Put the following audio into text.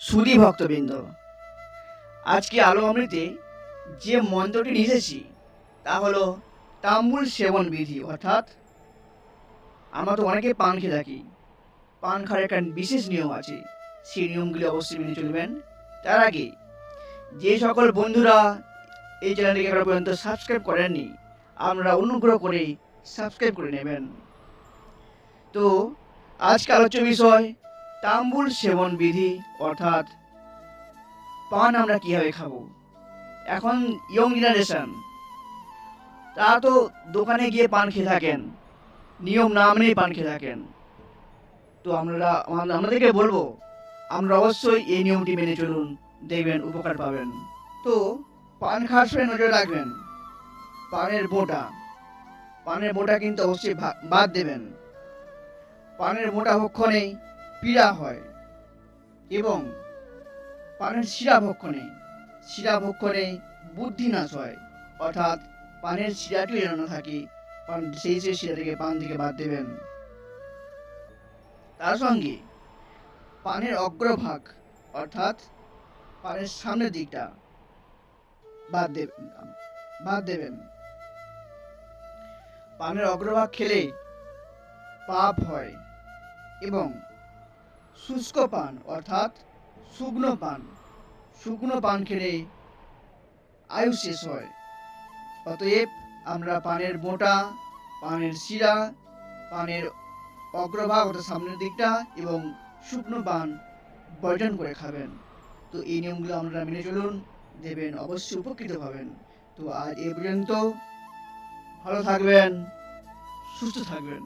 সুধী ভক্তবৃন্দ, আজকে আলো অমৃতে যে মন্ত্রটি নিয়ে এসেছি তা হলো তাম্বুল সেবন বিধি। অর্থাৎ আমরা তো অনেকে পান খেয়ে থাকি, পান খাওয়ার একটা বিশেষ নিয়ম আছে, সেই নিয়মগুলি অবশ্যই মেনে চলবেন। তার আগে যে সকল বন্ধুরা এই চ্যানেলটিকে এখনো পর্যন্ত সাবস্ক্রাইব করেননি, আপনারা অনুগ্রহ করে সাবস্ক্রাইব করে নেবেন। তো আজকে আলোচ্য বিষয় তাম্বুল সেবন বিধি, অর্থাৎ পান আমরা কীভাবে খাবো। এখন ইয়ং জেনারেশন তারা তো দোকানে গিয়ে পান খেয়ে থাকেন, নিয়ম না মেনেই পান খেয়ে থাকেন। তো আমাদেরকে বলবো, আমরা অবশ্যই এই নিয়মটি মেনে চলুন, দেখবেন উপকার পাবেন। তো পান খাওয়ার সময় নজর রাখবেন পানের বোঁটা কিন্তু অবশ্যই বাদ দেবেন। পানের বোঁটা ভক্ষণে পীড়া হয় এবং পানের শিরা ভক্ষণে বুদ্ধি নাশ হয়। অর্থাৎ পানের শিরাটিও এড়ানো থাকে, সেই শিরাটিকে পান থেকে বাদ দেবেন। তার সঙ্গে পানের অগ্রভাগ, অর্থাৎ পানের সামনের দিকটা বাদ দেবেন। পানের অগ্রভাগ খেলে পাপ হয় এবং শুষ্ক পান, অর্থাৎ শুকনো পান খেলে আয়ু শেষ হয়। অতএব আমরা পানের বোঁটা, পানের শিরা, পানের অগ্রভাগ অর্থাৎ সামনের দিকটা এবং শুকনো পান বর্জন করে খাবেন। তো এই নিয়মগুলো আপনারা মেনে চলুন, দেবেন অবশ্যই উপকৃত হবেন। তো আজ এ পর্যন্ত। ভালো থাকবেন, সুস্থ থাকবেন।